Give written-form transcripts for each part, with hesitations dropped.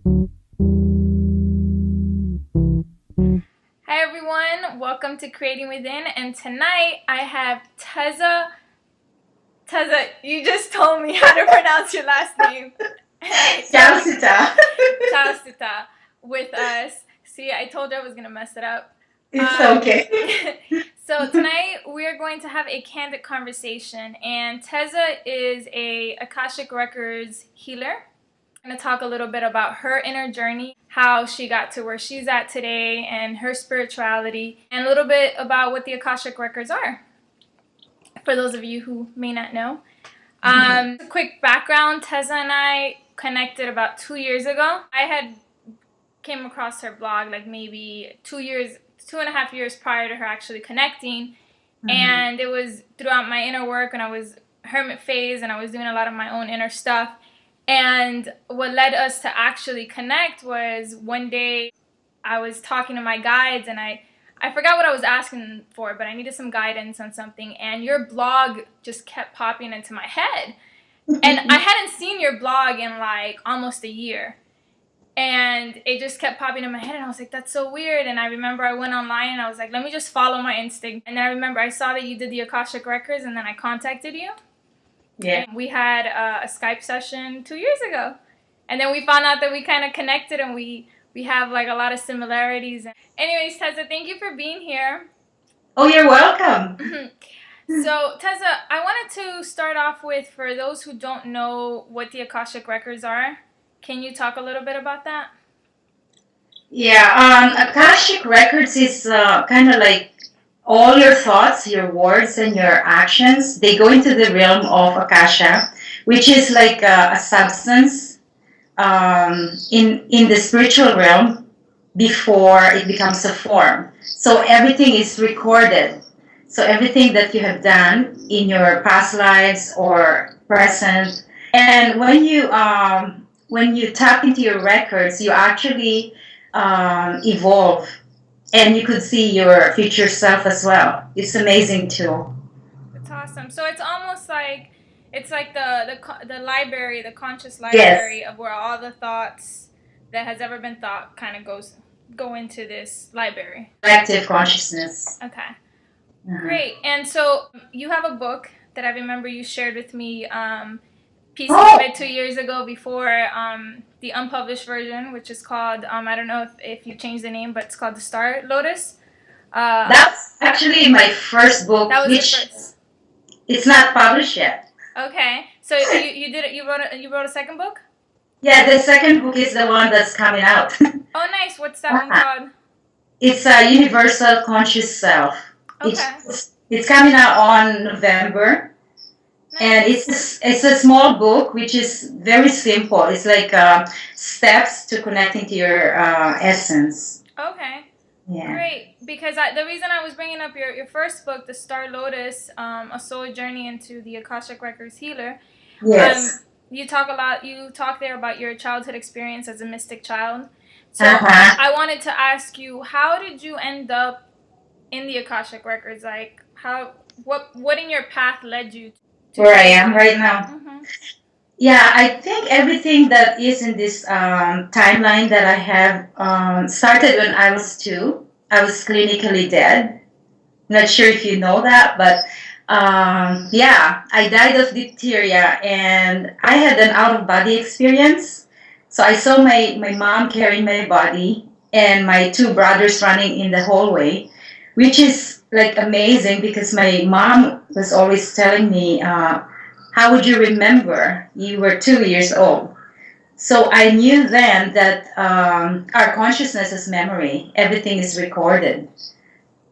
Hi everyone, welcome to Creating Within, and tonight I have Teza, you just told me how to pronounce your last name. Zialcita. Zialcita with us. See, I told you I was going to mess it up. It's okay. So tonight we are going to have a candid conversation, and Teza is a Akashic Records healer. I'm going to talk a little bit about her inner journey, how she got to where she's at today, and her spirituality, and a little bit about what the Akashic Records are, for those of you who may not know. Quick background, Teza and I connected about 2 years ago. I had came across her blog like maybe 2.5 years prior to her actually connecting. And it was throughout my inner work, and I was hermit phase, and I was doing a lot of my own inner stuff. And what led us to actually connect was one day I was talking to my guides, and I forgot what I was asking for, but I needed some guidance on something, and your blog just kept popping into my head. And I hadn't seen your blog in like almost a year. And it just kept popping in my head, and I was like, that's so weird. And I remember I went online and I was like, let me just follow my instinct. And then I remember I saw that you did the Akashic Records, and then I contacted you. Yeah. And we had a Skype session 2 years ago. And then we found out that we kind of connected, and we have like a lot of similarities. Anyways, Teza, thank you for being here. Oh, you're welcome. So, Teza, I wanted to start off with, for those who don't know what the Akashic Records are, can you talk a little bit about that? Yeah, Akashic Records is kind of like all your thoughts, your words, and your actions. They go into the realm of Akasha, which is like a substance in the spiritual realm before it becomes a form. So everything is recorded. So everything that you have done in your past lives or present, and when you tap into your records, you actually evolve, and you could see your future self as well. It's amazing too. That's awesome. So it's almost like it's like the library, the conscious Yes. library of where all the thoughts that has ever been thought kind of go into this library. Collective consciousness. Okay. Great. And so you have a book that I remember you shared with me pieces of it 2 years ago before the unpublished version, which is called, I don't know if you changed the name, but it's called The Star Lotus. That's actually my first book, That was which your first. it's not published yet. Okay. So you did it, you wrote a second book? Yeah, the second book is the one that's coming out. Oh, nice. What's that one called? It's a Universal Conscious Self. Okay. It's coming out on November. Nice. And it's a small book, which is very simple. It's like steps to connecting to your essence. Okay. Yeah. Great. Because the reason I was bringing up your first book, The Star Lotus, A Soul Journey into the Akashic Records Healer. Yes. You talk there about your childhood experience as a mystic child. So I wanted to ask you, how did you end up in the Akashic Records? Like, what in your path led you to where I am right now? Mm-hmm. Yeah, I think everything that is in this timeline that I have started when I was 2. I was clinically dead. Not sure if you know that, but yeah, I died of diphtheria, and I had an out-of-body experience. So I saw my mom carrying my body and my 2 brothers running in the hallway, which is like amazing because my mom was always telling me, how would you remember? You were 2 years old. So I knew then that our consciousness is memory. Everything is recorded.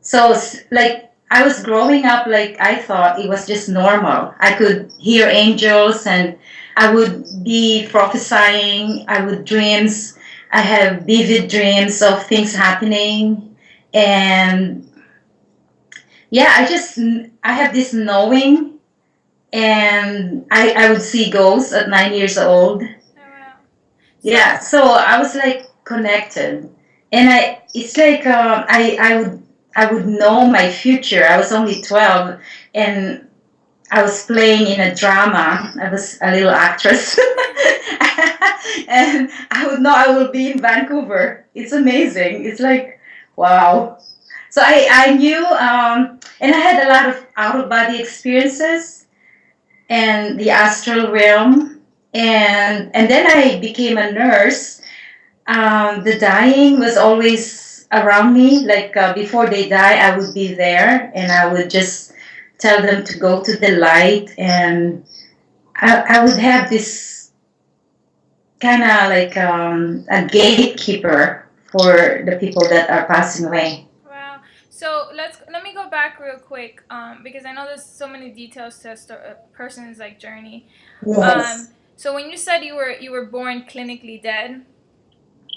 So like I was growing up, like I thought it was just normal. I could hear angels, and I would be prophesying. I would dreams. I have vivid dreams of things happening, and yeah, I have this knowing, and I would see ghosts at 9 years old. Oh, wow. Yeah, so I was like connected, and it's like I would know my future. I was only 12, and I was playing in a drama. I was a little actress. And I would know I will be in Vancouver. It's amazing. It's like, wow. So I knew, and I had a lot of out of body experiences and the astral realm. And then I became a nurse. The dying was always around me. Like before they die, I would be there and I would just tell them to go to the light. And I would have this kind of like a gatekeeper for the people that are passing away. Wow. So let me go back real quick, because I know there's so many details to a person's like journey. Yes. So when you said you were born clinically dead.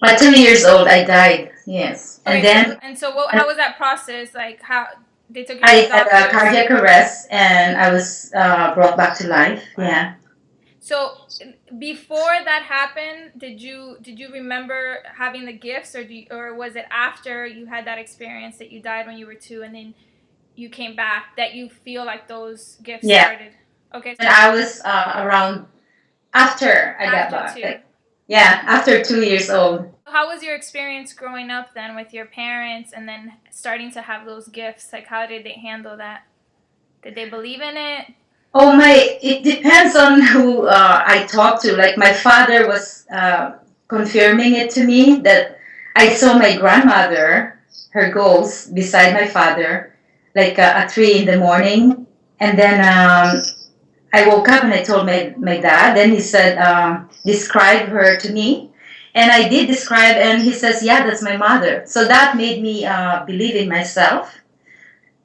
At 2 years old, I died. Yes. Okay, And then how was that process? Like how they took you to I the had a doctors? cardiac arrest and I was brought back to life. Yeah. So before that happened, did you remember having the gifts, or was it after you had that experience that you died when you were 2 and then you came back that you feel like those gifts started? Okay. And I was around after I got back. Like, yeah, after 2 years old. How was your experience growing up then with your parents and then starting to have those gifts? Like how did they handle that? Did they believe in it? Oh it depends on who I talk to. Like my father was confirming it to me that I saw my grandmother, her ghost, beside my father, like at 3 in the morning. And then I woke up and I told my dad. Then he said, describe her to me. And I did describe, and he says, yeah, that's my mother. So that made me believe in myself.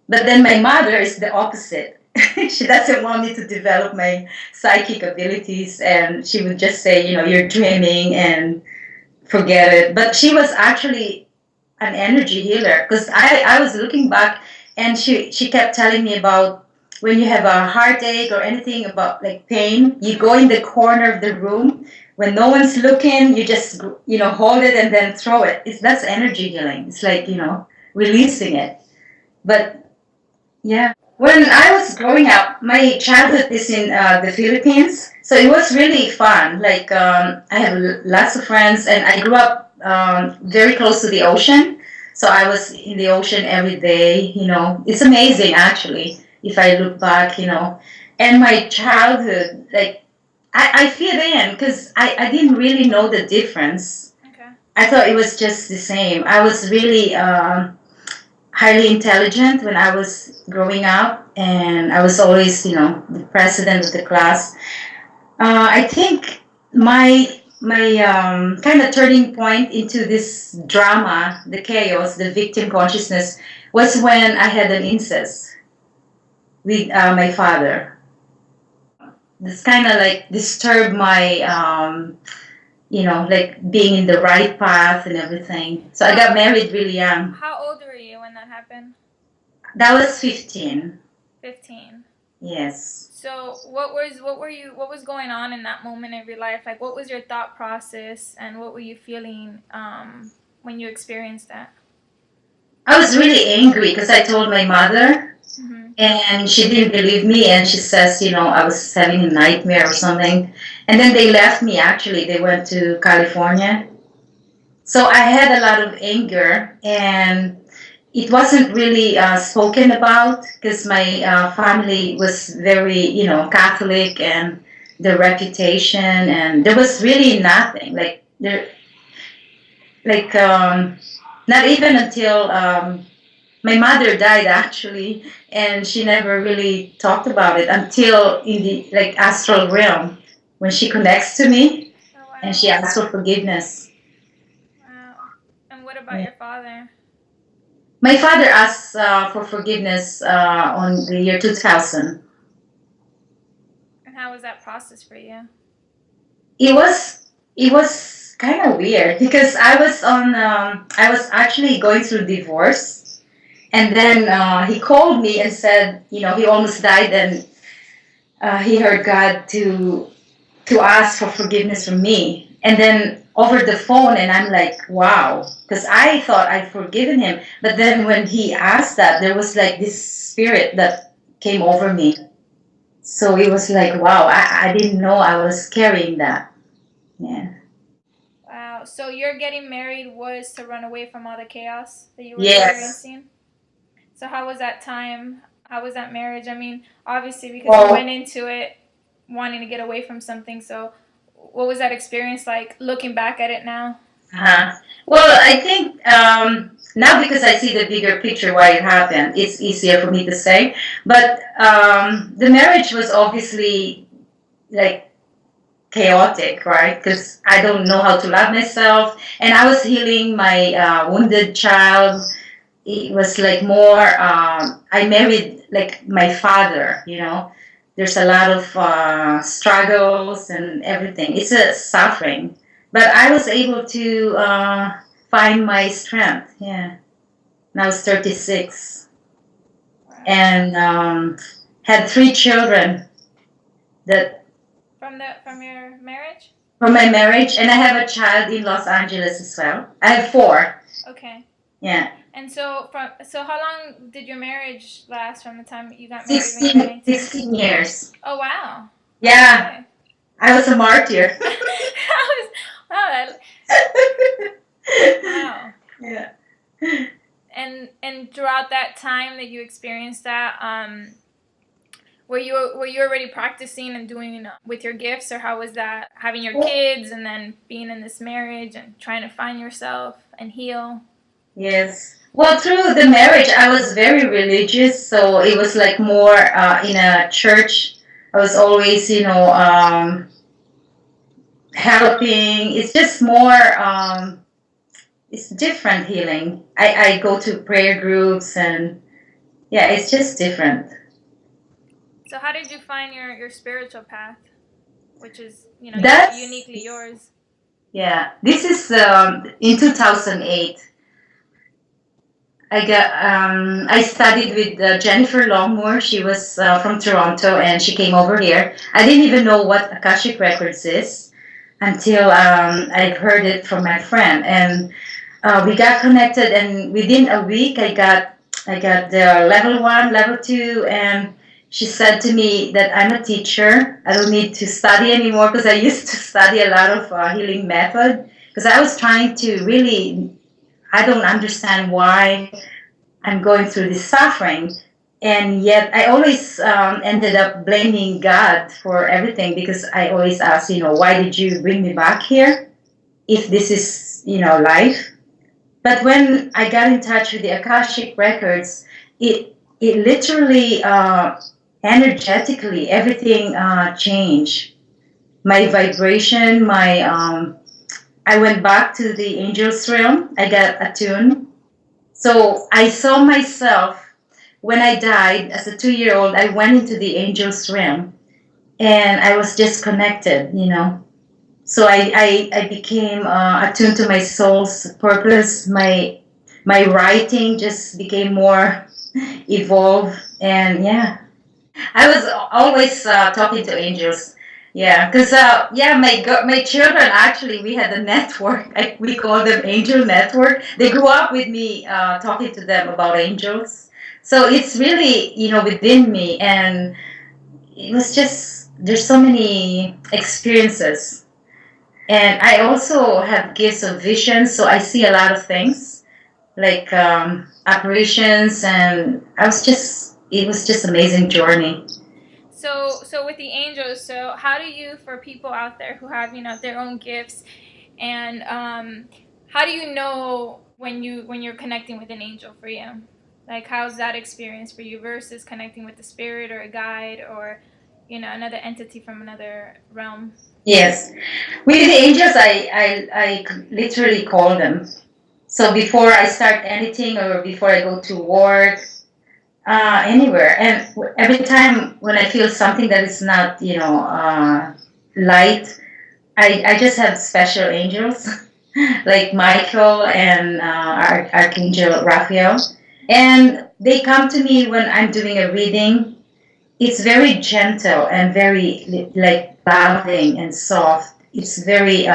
But then my mother is the opposite. She doesn't want me to develop my psychic abilities, and she would just say, you're dreaming and forget it. But she was actually an energy healer because I was looking back, and she kept telling me about when you have a heartache or anything about like pain, you go in the corner of the room when no one's looking, you just hold it and then throw it. That's energy healing. It's like releasing it. But yeah. When I was growing up, my childhood is in the Philippines, so it was really fun. Like I have lots of friends, and I grew up very close to the ocean, so I was in the ocean every day. It's amazing actually if I look back. And my childhood, like I fit in because I didn't really know the difference. Okay. I thought it was just the same. I was really highly intelligent when I was growing up, and I was always, the president of the class. I think my kind of turning point into this drama, the chaos, the victim consciousness, was when I had an incest with my father. This kind of like disturbed my, like being in the right path and everything. So I got married really young. How old were you when that happened? That was 15. 15. Yes. So what was going on in that moment of your life? Like what was your thought process and what were you feeling when you experienced that? I was really angry because I told my mother, and she didn't believe me, and she says, I was having a nightmare or something. And then they left me, actually. They went to California. So I had a lot of anger, and it wasn't really spoken about because my family was very, Catholic, and the reputation, and there was really nothing. Not even until my mother died, actually, and she never really talked about it until in the astral realm when she connects to me. Oh, wow. And she asks for forgiveness. Wow. And what about your father? My father asked for forgiveness on the year 2000. And how was that process for you? It was kind of weird because I was actually going through divorce, and then he called me and said, he almost died, and he heard God to ask for forgiveness from me, and then over the phone, and I'm like, wow, because I thought I'd forgiven him, but then when he asked that, there was like this spirit that came over me. So it was like, wow, I didn't know I was carrying that. Yeah. Wow. So your getting married was to run away from all the chaos that you were Yes. experiencing? So how was that time? How was that marriage? I mean, obviously because you went Well, into it wanting to get away from something. So what was that experience like looking back at it now? uh-huh. Well, I think now because I see the bigger picture why it happened, it's easier for me to say. But the marriage was obviously like chaotic, right? Because I don't know how to love myself, and I was healing my wounded child. It was like more. I married like my father, you know. There's a lot of struggles and everything. It's a suffering, but I was able to find my strength. Yeah, and I was 36 and had 3 children that From your marriage? from my marriage, and I have a child in Los Angeles as well. I have 4. Okay. Yeah. And so how long did your marriage last from the time you got married when you were 16, 19? 16 years. Oh wow. Yeah, Okay. I was a martyr. Wow. Wow. Yeah. And throughout that time that you experienced that, were you already practicing and doing with your gifts, or how was that having your kids and then being in this marriage and trying to find yourself and heal? Yes. Well, through the marriage, I was very religious, so it was like more in a church. I was always, helping. It's just more, it's different healing. I go to prayer groups, and yeah, it's just different. So how did you find your spiritual path, which is That's, uniquely yours? yeah, this is in 2008. I studied with Jennifer Longmore. She was from Toronto, and she came over here. I didn't even know what Akashic Records is until I heard it from my friend, and we got connected. And within a week, I got the level 1, level 2, and she said to me that I'm a teacher. I don't need to study anymore because I used to study a lot of healing method because I was trying to really. I don't understand why I'm going through this suffering. And yet I always ended up blaming God for everything because I always ask, why did you bring me back here if this is, life? But when I got in touch with the Akashic Records, it literally, energetically, everything changed. My vibration, I went back to the angel's realm. I got attuned. So I saw myself when I died as a 2-year old. I went into the angel's realm and I was just connected. So I became attuned to my soul's purpose. My writing just became more evolved, and yeah, I was always talking to angels. Yeah, because yeah, my children actually we had a network. We call them Angel Network. They grew up with me talking to them about angels. So it's really within me, and it was just there's so many experiences, and I also have gifts of vision, so I see a lot of things like apparitions, and it was just amazing journey. So with the angels, so how do you, for people out there who have their own gifts, and how do you know when you're connecting with an angel for you? Like how's that experience for you versus connecting with the spirit or a guide or another entity from another realm? Yes, with the angels, I literally call them. So before I start anything or before I go to work, anywhere, and every time when I feel something that is not, light, I just have special angels like Michael and Archangel Raphael, and they come to me when I'm doing a reading. It's very gentle and very like loving and soft. It's very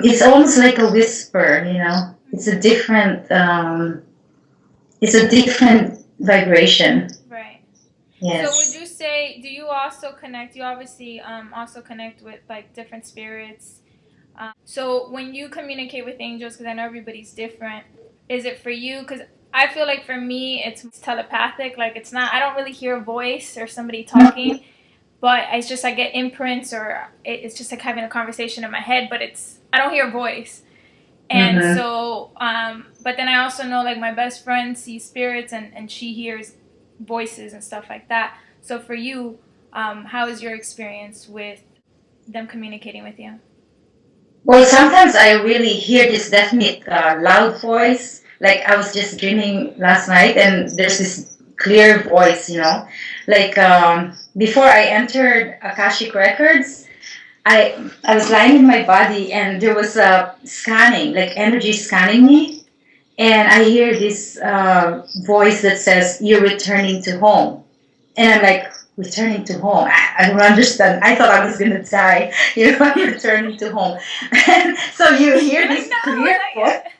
it's almost like a whisper. It's a different vibration. Right. So would Yes. you say, do you also connect, you obviously also connect with like different spirits. So when you communicate with angels, because I know everybody's different, is it for you? Because I feel like for me, it's telepathic. Like it's not, I don't really hear a voice or somebody talking, but it's just I get imprints or it's just like having a conversation in my head, but I don't hear a voice. And Mm-hmm. so, but then I also know like my best friend sees spirits and she hears voices and stuff like that. So for you, how is your experience with them communicating with you? Well, sometimes I really hear this definite loud voice. Like I was just dreaming last night, and there's this clear voice, Like before I entered Akashic Records, I was lying in my body, and there was a scanning, like energy scanning me, and I hear this voice that says, "You're returning to home." And I'm like, returning to home. I don't understand. I thought I was gonna die. I'm returning to home. And so you hear You're like, this no, clear not voice. yet.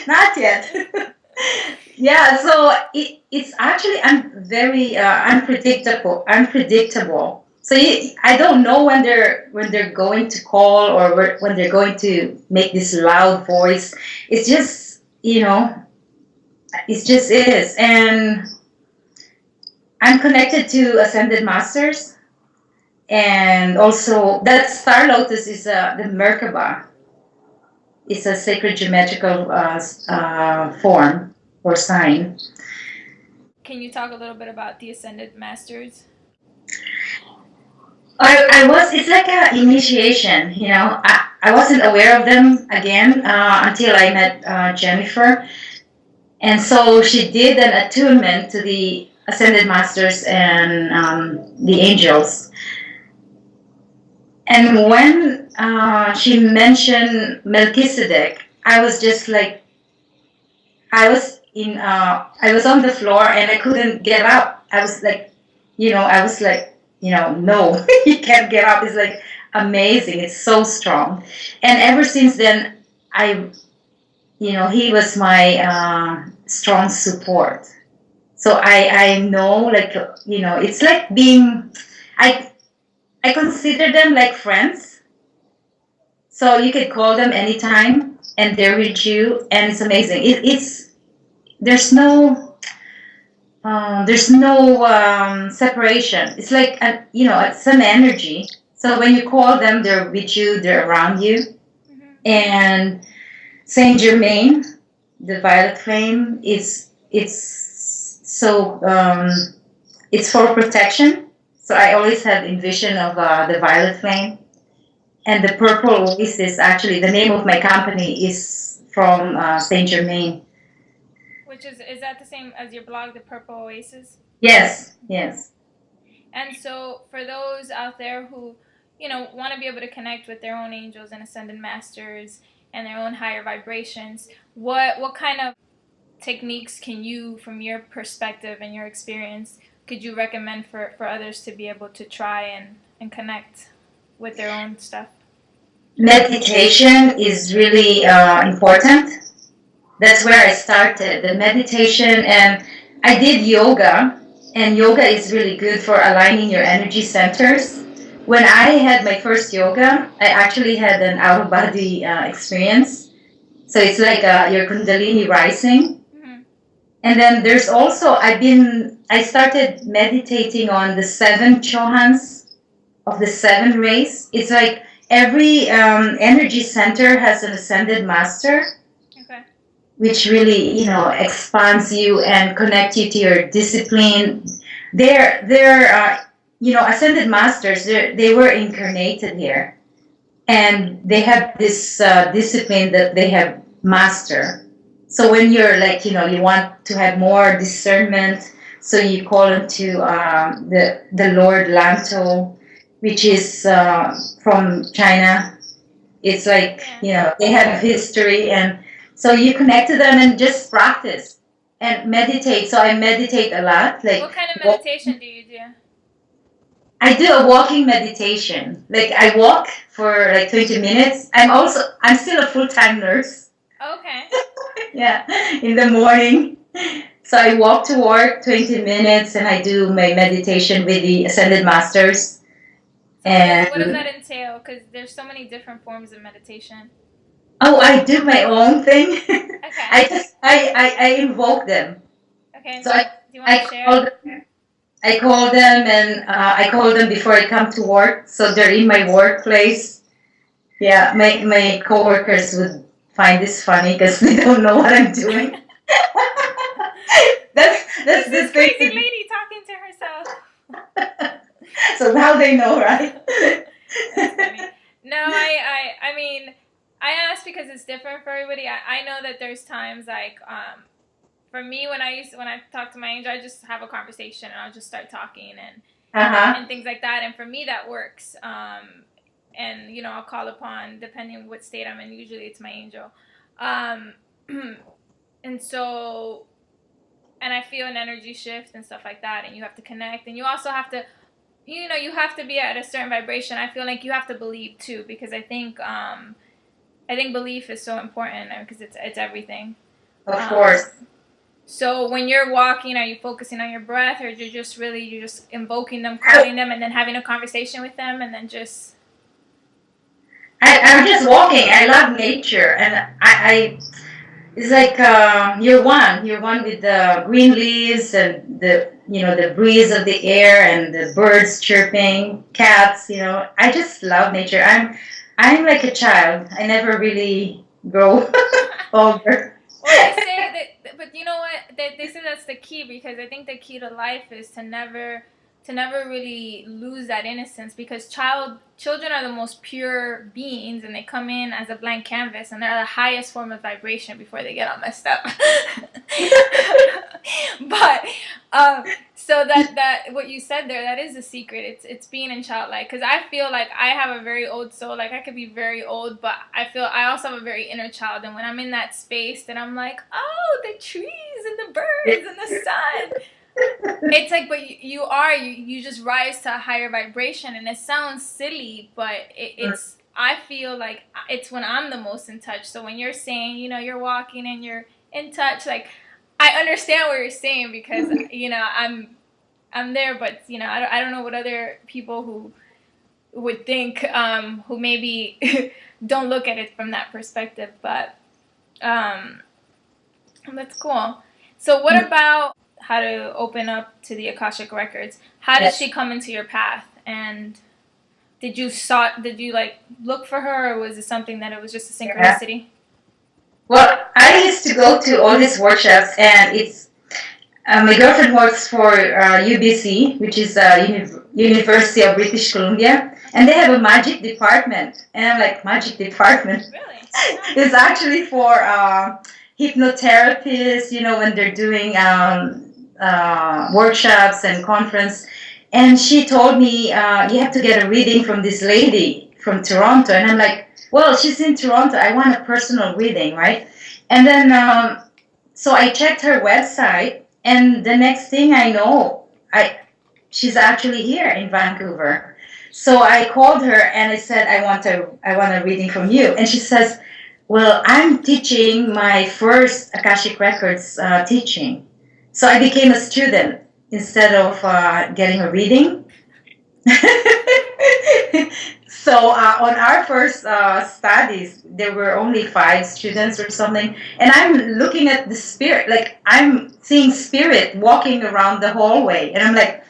Not yet. Yeah. So it's actually very unpredictable. Unpredictable. So I don't know when they're going to call or when they're going to make this loud voice. It's just it just is. And I'm connected to Ascended Masters. And also, that Star Lotus is the Merkaba. It's a sacred geometrical form or sign. Can you talk a little bit about the Ascended Masters? It's like an initiation, I wasn't aware of them again until I met Jennifer. And so she did an attunement to the Ascended Masters and the angels. And when she mentioned Melchizedek, I was just like, I was on the floor and I couldn't get up. I was like, no, you can't get up. It's like amazing. It's so strong. And ever since then, he was my strong support. So I know, like, it's like I, I consider them like friends. So you could call them anytime and they're with you, and it's amazing. There's no separation. It's like it's an energy. So when you call them, they're with you, they're around you. Mm-hmm. And Saint Germain, the violet flame, it's for protection. So I always have envision of the violet flame. And the purple oasis, actually, the name of my company is from Saint Germain. Which is that the same as your blog, The Purple Oasis? Yes, yes. And so for those out there who, want to be able to connect with their own angels and ascended masters and their own higher vibrations, what kind of techniques can you, from your perspective and your experience, could you recommend for others to be able to try and connect with their own stuff? Meditation is really important. That's where I started the meditation, and I did yoga, and yoga is really good for aligning your energy centers. When I had my first yoga, I actually had an out of body experience. So it's like your Kundalini rising. Mm-hmm. And then there's also, I started meditating on the seven chohans of the seven rays. It's like every energy center has an ascended master, Okay. which really, expands you and connect you to your discipline. They're ascended masters. They were incarnated here, and they have this discipline that they have master. So when you're like, you want to have more discernment, so you call into the Lord Lanto, which is from China. It's like, they have history, and so you connect to them and just practice and meditate. So I meditate a lot. Like, What kind of meditation do you do? I do a walking meditation. Like I walk for like 20 minutes. I'm still a full-time nurse. Okay. Yeah, in the morning. So I walk to work 20 minutes and I do my meditation with the Ascended Masters. So what does that And entail? Because there's so many different forms of meditation. oh, I do my own thing. Okay. I invoke them. Okay. So Do you want to I share? call them, I call them and I call them before I come to work. So they're in my workplace. Yeah, my coworkers would find this funny because they don't know what I'm doing. That's This the thing. crazy lady talking to herself. So now they know, right? That's funny. No, I mean, I ask because it's different for everybody. I know that there's times like for me when I talk to my angel, I just have a conversation and I'll just start talking and things like that. And for me that works. And you know, I'll call upon depending on what state I'm in. Usually it's my angel. And so and I feel an energy shift and stuff like that, and you have to connect, and you also have to, you know, you have to be at a certain vibration. I feel like you have to believe too, because I think belief is so important because it's everything. Of course. So when you're walking, are you focusing on your breath, or you're just invoking them, calling them, and then having a conversation with them, and then just? I'm just walking. I love nature, and I it's like you're one with the green leaves and the breeze of the air and the birds chirping, cats. I just love nature. I'm like a child. I never really grow older. Well, they say that, but you know what? They say that's the key, because I think the key to life is to never really lose that innocence, because children are the most pure beings, and they come in as a blank canvas, and they're the highest form of vibration before they get all messed up. But so that what you said there, that is the secret. It's being in childlike, because I feel like I have a very old soul. Like I could be very old, but I feel I also have a very inner child, and when I'm in that space, then I'm like, oh, the trees and the birds and the sun. It's like, but you just rise to a higher vibration, and it sounds silly, but it's I feel like it's when I'm the most in touch. So when you're saying, you're walking and you're in touch, like I understand what you're saying, because I'm there, but I don't know what other people who would think, who maybe don't look at it from that perspective, but that's cool. So what about how to open up to the Akashic Records? How did she come into your path? And did you like look for her, or was it something that it was just a synchronicity? Yeah. Well, I used to go to all these workshops, and it's my girlfriend works for UBC, which is University of British Columbia, and they have a magic department. And I'm like, magic department? Really? It's actually for hypnotherapists, when they're doing workshops and conference. And she told me, you have to get a reading from this lady from Toronto. And I'm like, well, she's in Toronto. I want a personal reading, right? And then, so I checked her website, and the next thing I know, she's actually here in Vancouver. So I called her and I said, I want a reading from you. And she says, well, I'm teaching my first Akashic Records teaching. So I became a student instead of getting a reading. So on our first studies, there were only 5 students or something. And I'm looking at the spirit, like I'm seeing spirit walking around the hallway. And I'm like,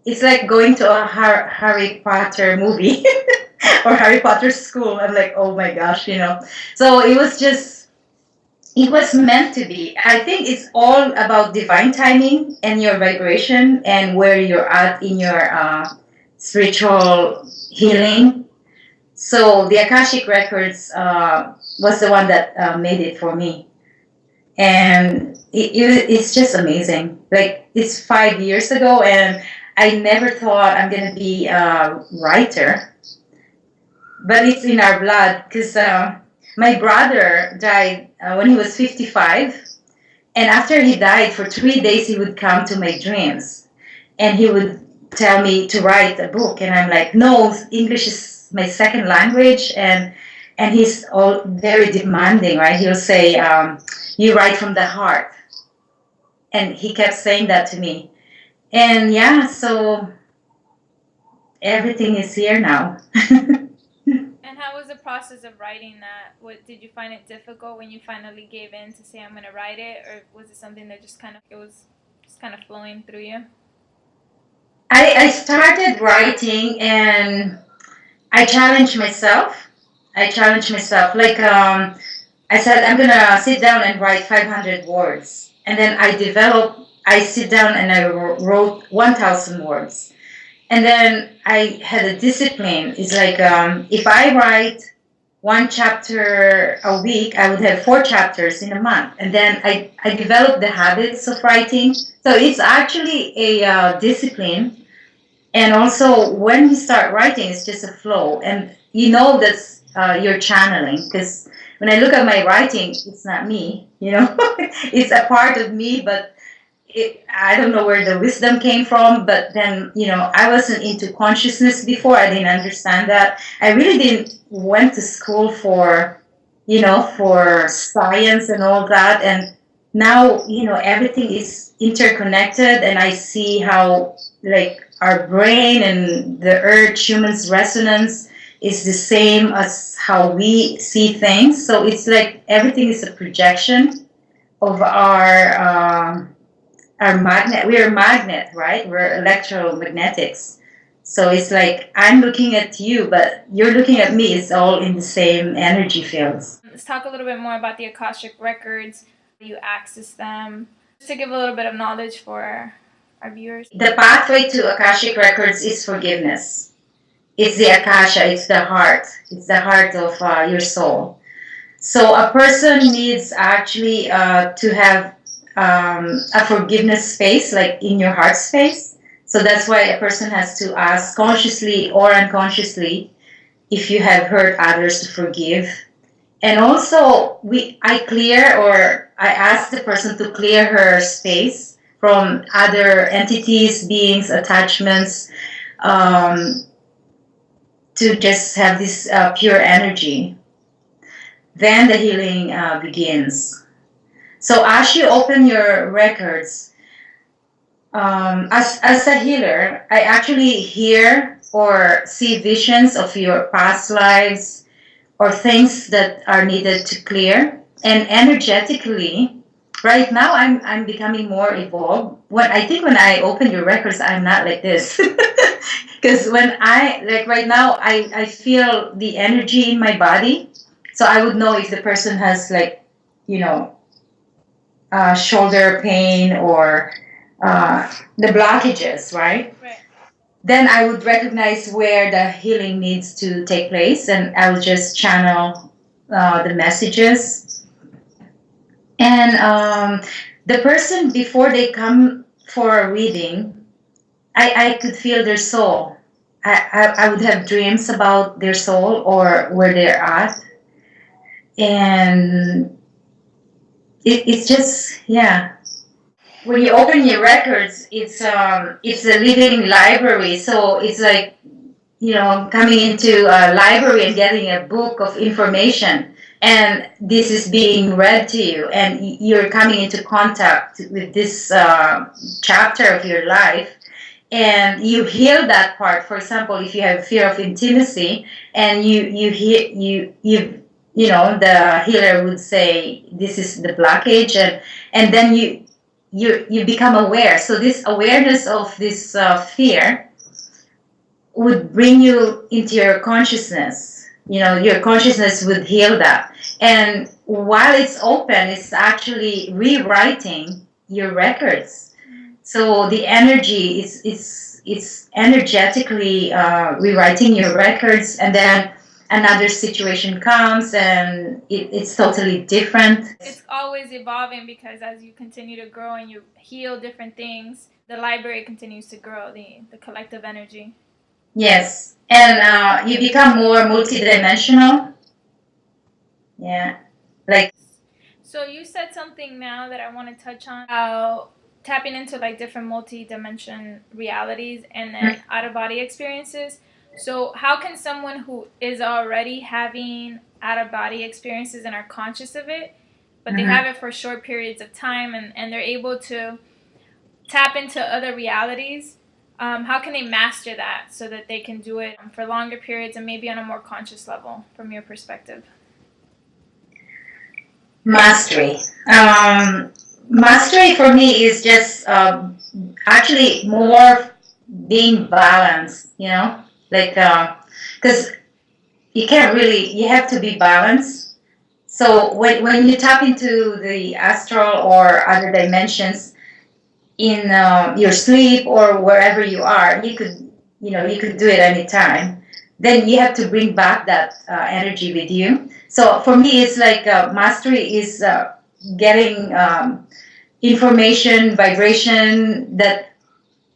it's like going to a Harry Potter movie or Harry Potter school. I'm like, oh my gosh, So it was meant to be. I think it's all about divine timing and your vibration and where you're at in your spiritual healing. So the Akashic Records was the one that made it for me. And it's just amazing. Like, it's 5 years ago, and I never thought I'm going to be a writer. But it's in our blood, because my brother died when he was 55. And after he died, for 3 days, he would come to my dreams. And he would tell me to write a book. And I'm like, no, English is my second language. And he's all very demanding, right? He'll say, you write from the heart. And he kept saying that to me. And yeah, so everything is here now. And how was the process of writing that? What did you find it difficult when you finally gave in to say I'm gonna write it, or was it something that just kind of it was just kind of flowing through you? I started writing and I challenged myself. I challenged myself. Like I said, I'm gonna sit down and write 500 words, and then I sit down and I wrote 1,000 words, and then I had a discipline. It's like if I write one chapter a week, I would have 4 chapters in a month, and then I developed the habits of writing. So it's actually a discipline. And also, when you start writing, it's just a flow, and you know that's you're channeling. Because when I look at my writing, it's not me, it's a part of me, but I don't know where the wisdom came from. But then, I wasn't into consciousness before. I didn't understand that. I really didn't went to school for science and all that. And now, everything is interconnected, and I see how, like, our brain and the earth, human's resonance is the same as how we see things. So it's like everything is a projection of our magnet. We're a magnet, right? We're electromagnetics. So it's like I'm looking at you, but you're looking at me. It's all in the same energy fields. Let's talk a little bit more about the Akashic Records. You access them just to give a little bit of knowledge for our viewers. The pathway to Akashic Records is forgiveness. It's the Akasha, it's the heart. It's the heart of your soul. So a person needs actually to have a forgiveness space, like in your heart space. So that's why a person has to ask consciously or unconsciously if you have hurt others to forgive. And also, I ask the person to clear her space from other entities, beings, attachments, um, to just have this pure energy. Then the healing begins. So as you open your records, as a healer, I actually hear or see visions of your past lives or things that are needed to clear. And energetically, right now I'm becoming more evolved. When I open your records, I'm not like this. Because when like right now, I feel the energy in my body. So I would know if the person has, like, you know, shoulder pain or the blockages, right? Right. Then I would recognize where the healing needs to take place, and I will just channel the messages. And the person, before they come for a reading, I could feel their soul. I would have dreams about their soul or where they're at. And it's just, yeah. When you open your records, it's a living library. So it's like, coming into a library and getting a book of information, and this is being read to you, and you're coming into contact with this chapter of your life, and you heal that part. For example, if you have fear of intimacy, and you hear the healer would say this is the blockage, and then you become aware. So this awareness of this fear would bring you into your consciousness. Your consciousness would heal that. And while it's open, it's actually rewriting your records. So the energy is energetically rewriting your records, and then another situation comes and it's totally different. It's always evolving because as you continue to grow and you heal different things, the library continues to grow, the collective energy. Yes, and you become more multidimensional. Yeah, like. So you said something now that I want to touch on about tapping into like different multi-dimension realities and then out-of-body experiences. So how can someone who is already having out-of-body experiences and are conscious of it but they have it for short periods of time, and they're able to tap into other realities. How can they master that so that they can do it for longer periods and maybe on a more conscious level from your perspective? Mastery. Mastery for me is just actually more being balanced, you know, like, because you can't really, you have to be balanced. So when you tap into the astral or other dimensions in your sleep or wherever you are, you could do it anytime. Then you have to bring back that energy with you. So for me, it's like mastery is getting information, vibration that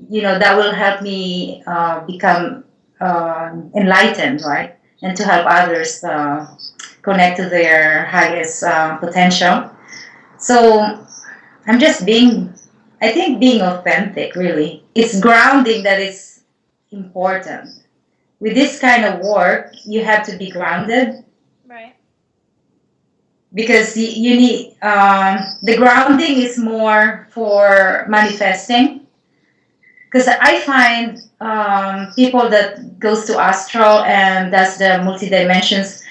will help me become enlightened, right? And to help others connect to their highest potential. So I'm just I think being authentic, really. It's grounding that is important. With this kind of work, you have to be grounded. Right. Because you need, the grounding is more for manifesting. Because I find people that goes to astral and does the multi-dimensions,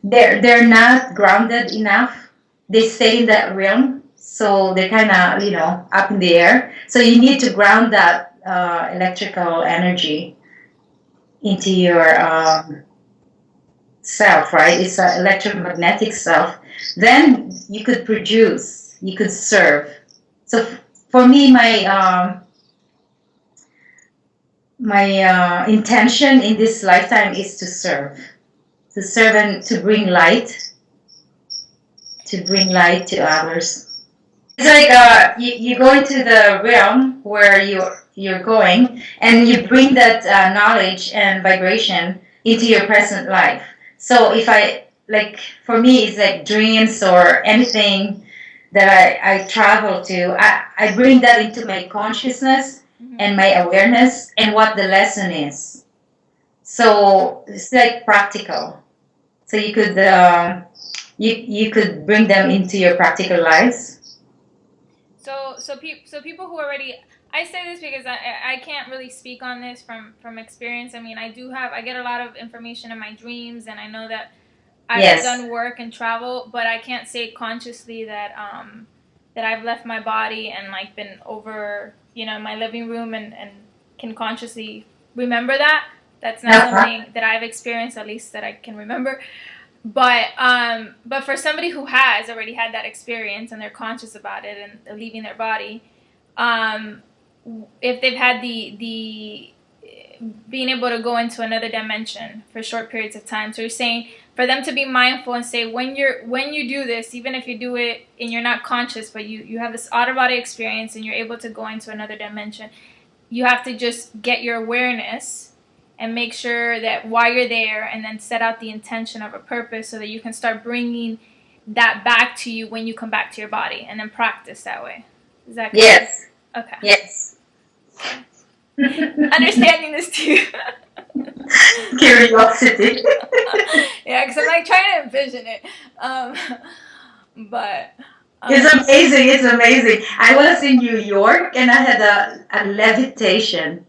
they're not grounded enough. They stay in that realm, so they're kind of up in the air. So you need to ground that electrical energy into your self, right? It's an electromagnetic self. Then you could produce, you could serve. So for me, my intention in this lifetime is to serve and to bring light to others. It's like you go into the realm where you're going, and you bring that knowledge and vibration into your present life. So if for me, it's like dreams or anything that I travel to, I bring that into my consciousness and my awareness and what the lesson is. So it's like practical. So you could you could bring them into your practical lives. So people who already, I say this because I can't really speak on this from experience. I mean, I get a lot of information in my dreams, and I know that I've done work and travel, but I can't say consciously that that I've left my body and like been over my living room and can consciously remember that. That's not something that I've experienced, at least that I can remember. But for somebody who has already had that experience and they're conscious about it and they're leaving their body, if they've had the being able to go into another dimension for short periods of time, so you're saying for them to be mindful and say when you do this, even if you do it and you're not conscious, but you have this out of body experience and you're able to go into another dimension, you have to just get your awareness and make sure that while you're there, and then set out the intention of a purpose so that you can start bringing that back to you when you come back to your body, and then practice that way. Is that correct? Yes. Okay. Yes. Understanding this too. Curiosity. Yeah, because I'm like trying to envision it. But it's amazing. It's amazing. I was in New York and I had a levitation.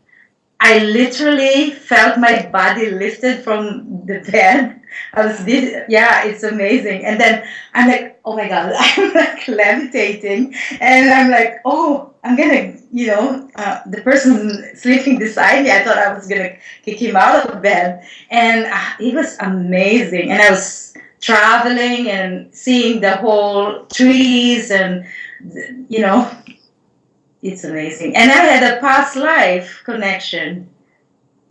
I literally felt my body lifted from the bed. It's amazing. And then I'm like, oh my God, I'm like levitating. And I'm like, oh, I'm going to, the person sleeping beside me, I thought I was going to kick him out of bed. And it was amazing. And I was traveling and seeing the whole trees and, it's amazing. And I had a past life connection.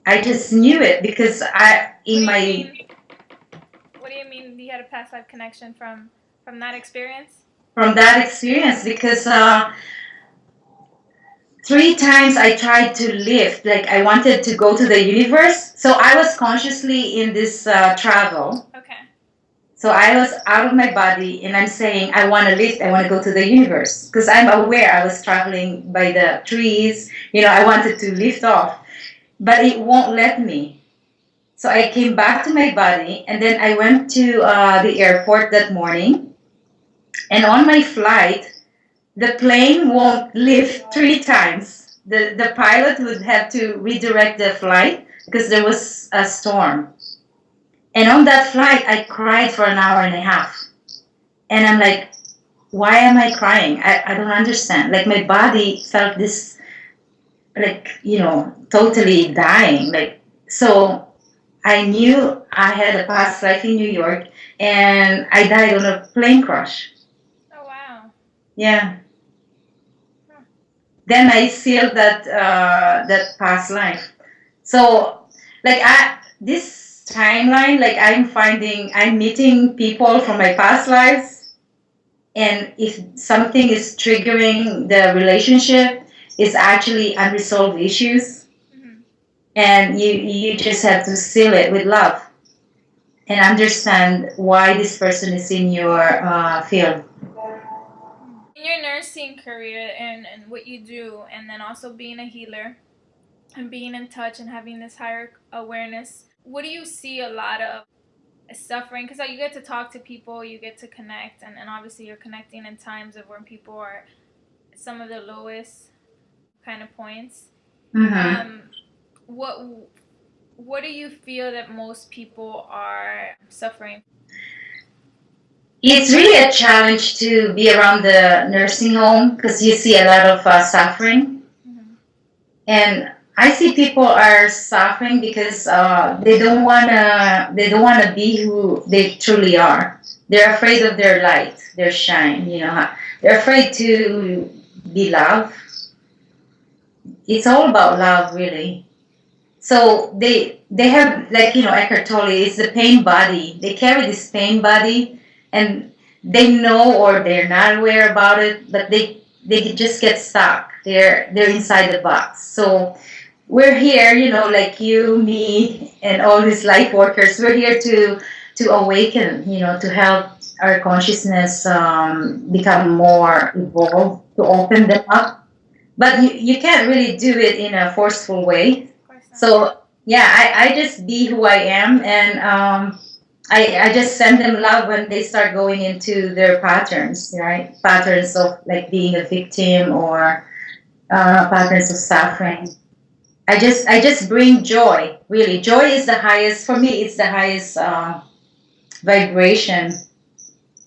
I just knew it because What do you mean you had a past life connection from that experience? From that experience, because 3 times I tried to lift, like I wanted to go to the universe. So I was consciously in this travel. Okay. So I was out of my body and I'm saying, I want to lift, I want to go to the universe. Because I'm aware I was traveling by the trees, I wanted to lift off. But it won't let me. So I came back to my body and then I went to the airport that morning. And on my flight, the plane won't lift 3 times. The pilot would have to redirect the flight because there was a storm. And on that flight, I cried for an hour and a half. And I'm like, why am I crying? I don't understand. Like my body felt this, like, totally dying. Like, so I knew I had a past life in New York and I died on a plane crash. Oh, wow. Yeah. Then I sealed that past life. So, like, this timeline, like, I'm meeting people from my past lives, and if something is triggering the relationship, it's actually unresolved issues, and you just have to seal it with love and understand why this person is in your field. In your nursing career and what you do, and then also being a healer and being in touch and having this higher awareness, what do you see a lot of suffering? Because you get to talk to people, you get to connect, and obviously you're connecting in times of when people are at some of the lowest kind of points. Mm-hmm. What do you feel that most people are suffering? It's really a challenge to be around the nursing home because you see a lot of suffering. And I see people are suffering because they don't wanna be who they truly are. They're afraid of their light, their shine. They're afraid to be loved. It's all about love, really. So they have, like, Eckhart Tolle, it's the pain body. They carry this pain body, and they know or they're not aware about it, but they just get stuck. They're inside the box. So we're here, like you, me, and all these light workers. We're here to awaken, to help our consciousness become more evolved, to open them up. But you can't really do it in a forceful way. So yeah, I just be who I am, and I just send them love when they start going into their patterns, right? Patterns of, like, being a victim, or patterns of suffering. I just bring joy. Really, joy is the highest for me. It's the highest vibration.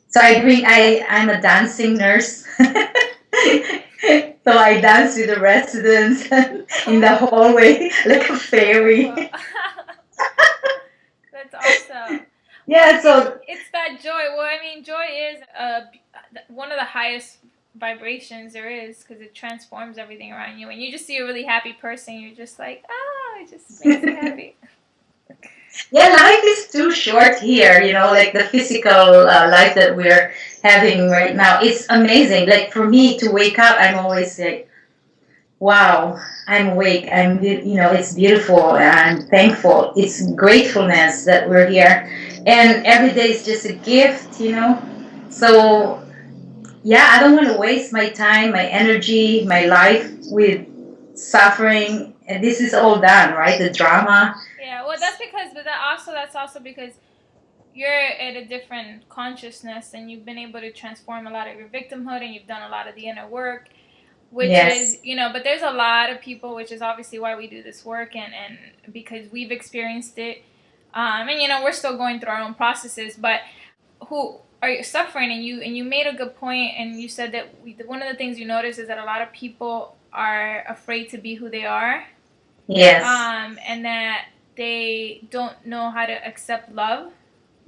So I'm a dancing nurse. So I dance with the residents in the hallway like a fairy. That's awesome. Yeah, so It's that joy. Well, I mean, joy is one of the highest vibrations there is, because it transforms everything around you. When you just see a really happy person, you're just like, it just makes me happy. yeah, life is too short here, like the physical life that we're having right now. It's amazing. Like, for me to wake up, I'm always like, wow, I'm awake. It's beautiful. I'm thankful. It's gratefulness that we're here. And every day is just a gift. So, yeah, I don't want to waste my time, my energy, my life with suffering. And this is all done, right? The drama. Yeah, well, that's also because you're at a different consciousness, and you've been able to transform a lot of your victimhood, and you've done a lot of the inner work, which Yes. is, but there's a lot of people, which is obviously why we do this work, and because we've experienced it, and we're still going through our own processes, but who are suffering. And you made a good point, and you said that one of the things you notice is that a lot of people are afraid to be who they are. Yes. And that they don't know how to accept love.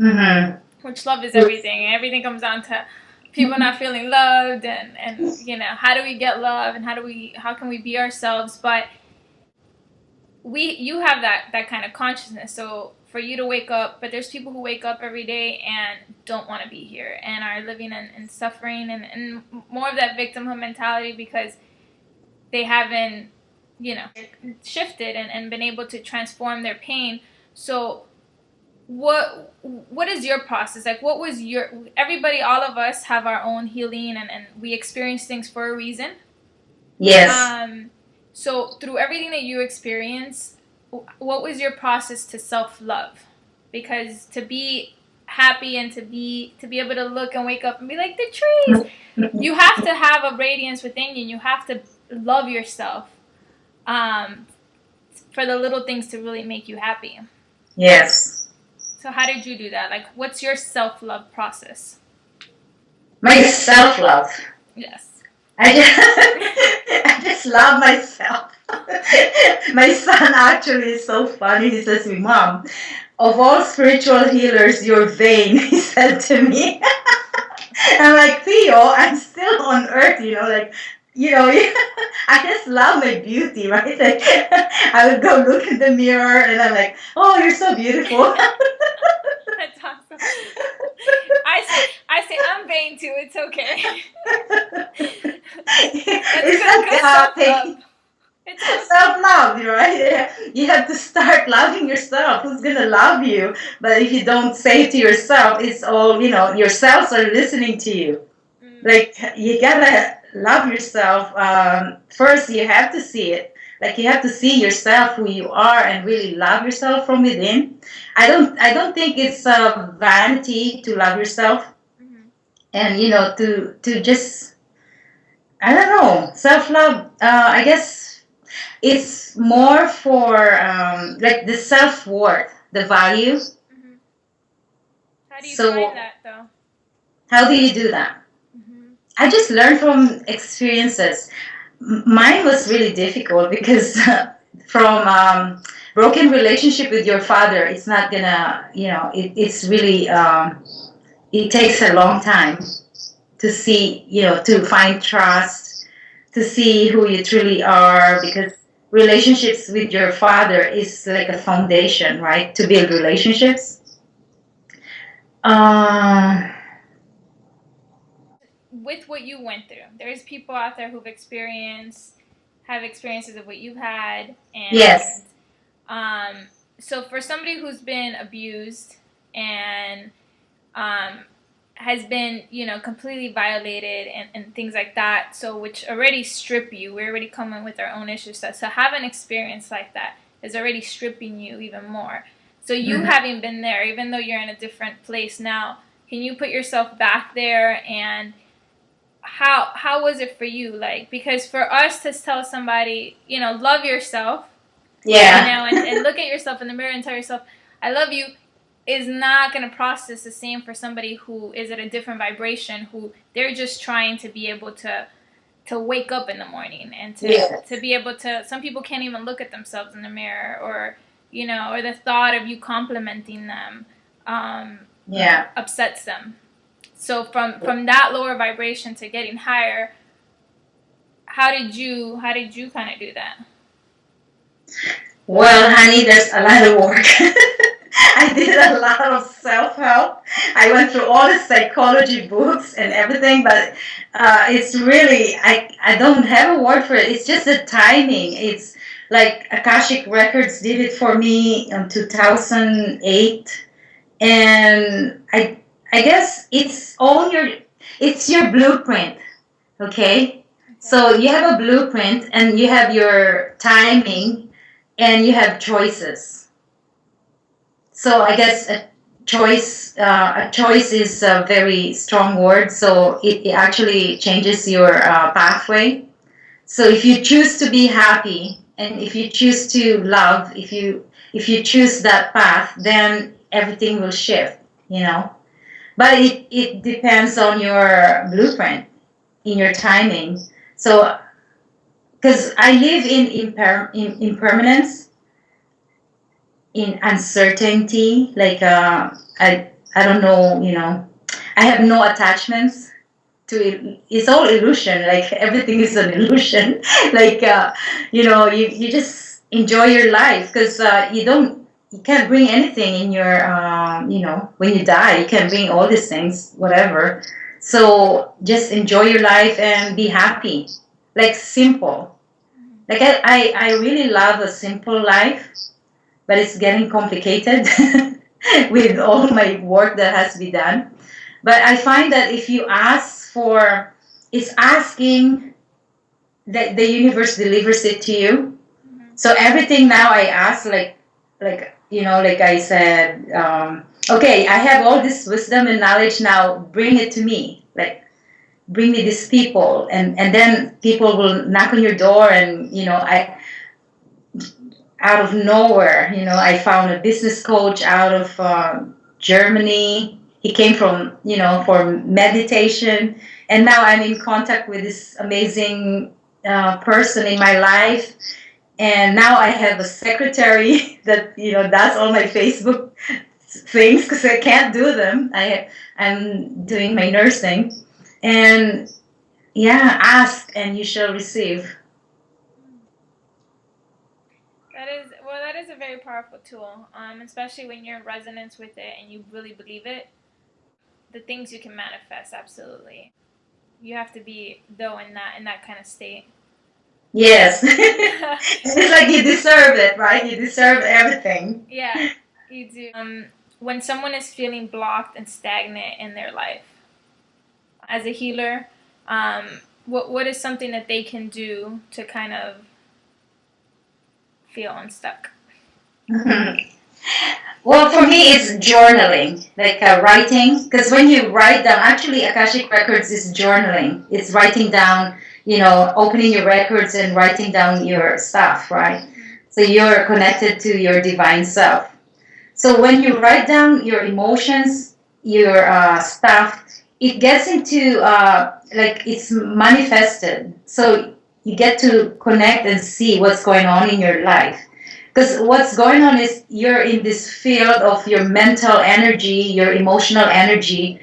Mm-hmm. Which love is everything. Everything comes down to people not feeling loved, and how do we get love, and how can we be ourselves? But you have that kind of consciousness. So for you to wake up, but there's people who wake up every day and don't want to be here, and are living in suffering, and more of that victimhood mentality, because they haven't shifted and been able to transform their pain. So what is your process like? What was your everybody all of us have our own healing, and we experience things for a reason. Yes. So through everything that you experience, what was your process to self-love? Because to be happy and to be able to look and wake up and be like the trees. You have to have a radiance within you, and you have to love yourself for the little things to really make you happy. Yes. So how did you do that? Like, what's your self-love process? My self-love. Yes. I just love myself. My son actually is so funny. He says to me, Mom, of all spiritual healers, you're vain, he said to me. I'm like, Theo, I'm still on earth, like, I just love my beauty, right? Like, I would go look in the mirror and I'm like, oh, you're so beautiful. That's awesome. I say I'm vain too. It's okay. It's good self-love, right? You have to start loving yourself. Who's gonna love you? But if you don't say it to yourself, it's all, your cells are listening to you. Like, you gotta love yourself. First, you have to see it. Like, you have to see yourself, who you are, and really love yourself from within. I don't think it's a vanity to love yourself, and to just, I don't know, self-love. I guess it's more for like the self-worth, the value. How do you find that though? How do you do that? I just learned from experiences. Mine was really difficult because from broken relationship with your father, it's not gonna, it's really, it takes a long time to see, to find trust, to see who you truly are, because relationships with your father is like a foundation, right, to build relationships. With what you went through, there's people out there who've have experiences of what you've had, and yes. So for somebody who's been abused and has been, completely violated and things like that, so which already strip you, we already come in with our own issues, so have an experience like that is already stripping you even more. So you having been there, even though you're in a different place now, can you put yourself back there, and how was it for you? Like, because for us to tell somebody, love yourself, and look at yourself in the mirror and tell yourself, I love you, is not going to process the same for somebody who is at a different vibration, who they're just trying to be able to wake up in the morning and to be able to, some people can't even look at themselves in the mirror, or, or the thought of you complimenting them upsets them. So from that lower vibration to getting higher, how did you kind of do that? Well, honey, there's a lot of work. I did a lot of self-help. I went through all the psychology books and everything, but it's really, I don't have a word for it. It's just the timing. It's like Akashic Records did it for me in 2008, and I guess it's your blueprint, okay? So you have a blueprint, and you have your timing, and you have choices. So I guess a choice is a very strong word. So it actually changes your pathway. So if you choose to be happy, and if you choose to love, if you choose that path, then everything will shift, But it depends on your blueprint, in your timing. So, because I live in impermanence, in uncertainty, like I don't know, I have no attachments to it. It's all illusion. Like, everything is an illusion. Like, you just enjoy your life, because you can't bring anything in your, when you die, you can't bring all these things, whatever. So just enjoy your life and be happy. Like, simple. Like, I really love a simple life, but it's getting complicated with all my work that has to be done. But I find that if you ask for, it's asking that the universe delivers it to you. So everything now I ask, like I said, okay, I have all this wisdom and knowledge now, bring it to me. Like, bring me these people. And then people will knock on your door, and, out of nowhere, I found a business coach out of Germany. He came from, for meditation. And now I'm in contact with this amazing person in my life. And now I have a secretary that, does all my Facebook things because I can't do them. I'm doing my nursing. And yeah, ask and you shall receive. That is a very powerful tool, especially when you're in resonance with it and you really believe it. The things you can manifest, absolutely. You have to be though in that kind of state. Yes. It's like you deserve it, right? You deserve everything. Yeah, you do. When someone is feeling blocked and stagnant in their life, as a healer, what is something that they can do to kind of feel unstuck? Well, for me, it's journaling, like writing. Because when you write down, actually, Akashic Records is journaling. It's writing down, opening your records and writing down your stuff, right? So you're connected to your divine self. So when you write down your emotions, your stuff, it gets into, like, it's manifested. So you get to connect and see what's going on in your life. Because what's going on is you're in this field of your mental energy, your emotional energy,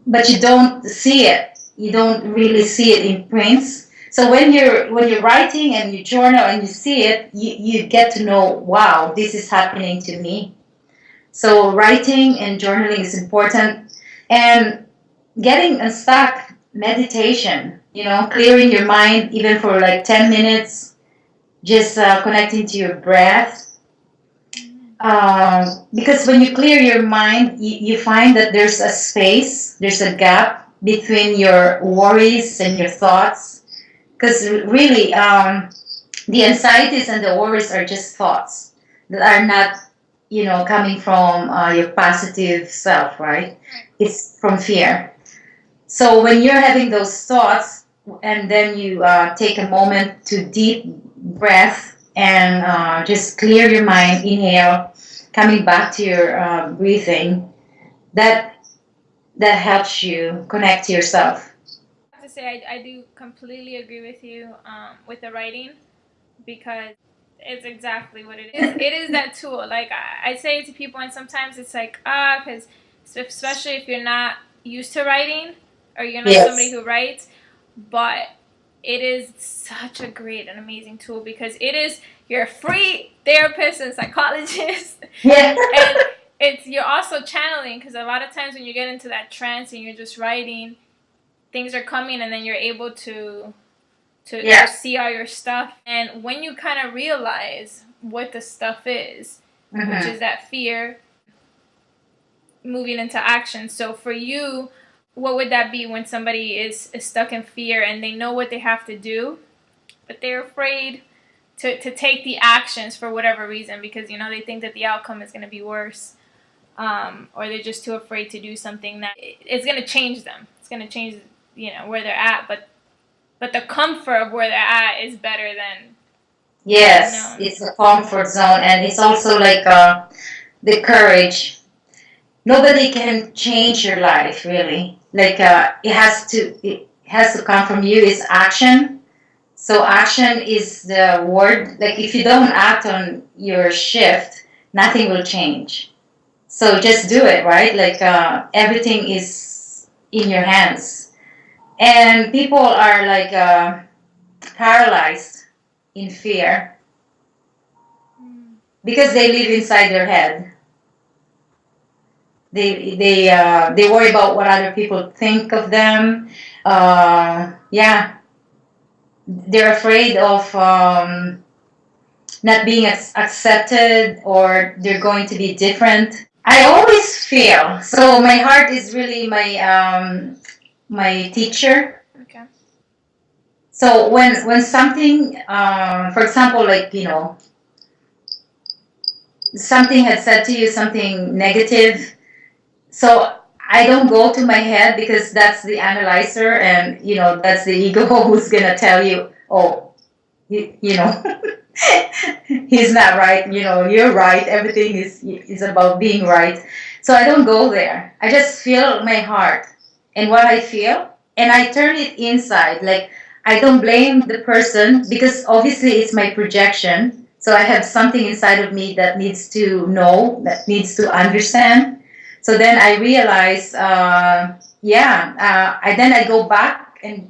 but you don't see it. You don't really see it in prints. So when you're writing and you journal and you see it, you get to know, wow, this is happening to me. So writing and journaling is important, and getting unstuck, meditation. Clearing your mind even for like 10 minutes, just connecting to your breath. Because when you clear your mind, you find that there's a space, there's a gap between your worries and your thoughts. Because really, the anxieties and the worries are just thoughts that are not, coming from your positive self, right? It's from fear. So when you're having those thoughts, and then you take a moment to deep breath and just clear your mind, inhale, coming back to your breathing, that helps you connect to yourself. I have to say, I do completely agree with you with the writing, because it's exactly what it is. It is that tool. Like I say it to people, and sometimes it's like, because especially if you're not used to writing or you're not somebody who writes, but it is such a great and amazing tool, because it is your free therapist and psychologist. Yeah. And you're also channeling, because a lot of times when you get into that trance and you're just writing, things are coming, and then you're able to see all your stuff. And when you kind of realize what the stuff is, which is that fear, moving into action. So for you, what would that be when somebody is stuck in fear and they know what they have to do, but they're afraid to take the actions for whatever reason, because they think that the outcome is going to be worse, or they're just too afraid to do something that it's going to change them. It's going to change where they're at, but the comfort of where they're at is better than. Yes, it's a comfort zone, and it's also like the courage. Nobody can change your life, really. Like it has to come from you. It's action. So action is the word. Like if you don't act on your shift, nothing will change. So just do it, right? Like everything is in your hands. And people are like paralyzed in fear because they live inside their head. They worry about what other people think of them. Yeah, they're afraid of not being accepted, or they're going to be different. I always feel so. My heart is really my teacher. Okay. So when something, for example, like something had said to you something negative. So I don't go to my head because that's the analyzer, and that's the ego who's gonna tell you, oh, you know, he's not right. You're right. Everything is about being right. So I don't go there. I just feel my heart and what I feel, and I turn it inside. Like, I don't blame the person because obviously it's my projection. So I have something inside of me that needs to know, that needs to understand. So then I realize, I go back and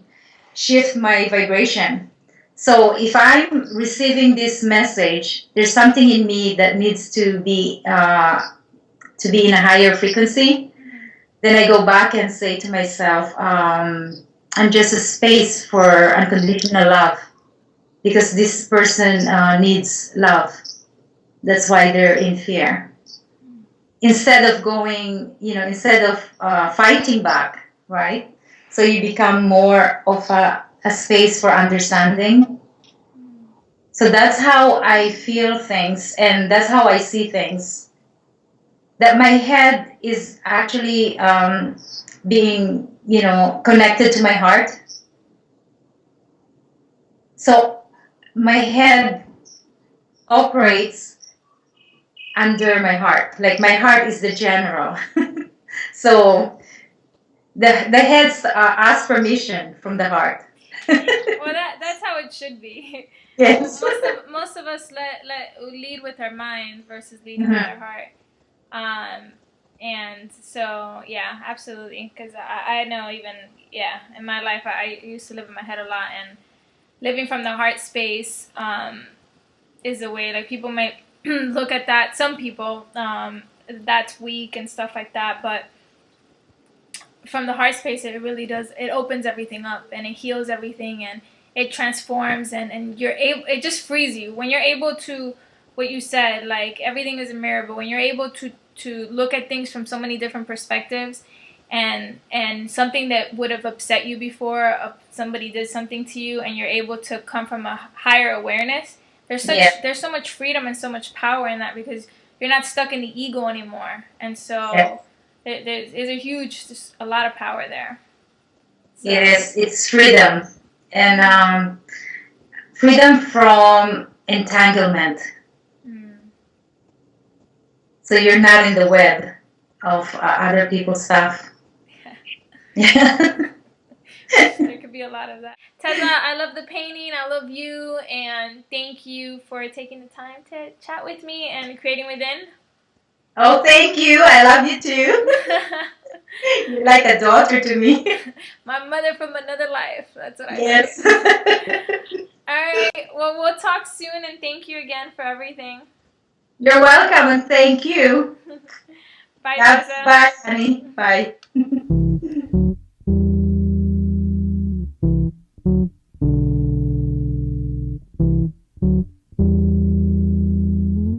shift my vibration. So if I'm receiving this message, there's something in me that needs to be in a higher frequency. Then I go back and say to myself, I'm just a space for unconditional love because this person needs love. That's why they're in fear. Instead of fighting back, right? So you become more of a space for understanding. So that's how I feel things, and that's how I see things. That my head is actually being, connected to my heart. So my head operates under my heart. Like, my heart is the general. So the heads ask permission from the heart. Well, that's how it should be. Yes. Most of us lead with our mind versus leading with our heart. And so, yeah, absolutely. Because I know even, in my life, I used to live in my head a lot. And living from the heart space is a way, like, people might look at that. Some people, that's weak and stuff like that. But from the heart space, it really does. It opens everything up and it heals everything and it transforms and you're able. It just frees you when you're able to. What you said, like, everything is a mirror, but when you're able to look at things from so many different perspectives, and something that would have upset you before, somebody did something to you, and you're able to come from a higher awareness. There's so much freedom and so much power in that because you're not stuck in the ego anymore, and so. There's a lot of power there. So. Yes, it's freedom. And freedom from entanglement. So you're not in the web of other people's stuff. Yeah. There could be a lot of that. Teza, I love the painting. I love you. And thank you for taking the time to chat with me and creating within. Oh, thank you. I love you too. You're like a daughter to me. My mother from another life. That's what I Yes. say. All right. Well, we'll talk soon, and thank you again for everything. You're welcome, and thank you. Bye, Teza. Bye, honey. Bye.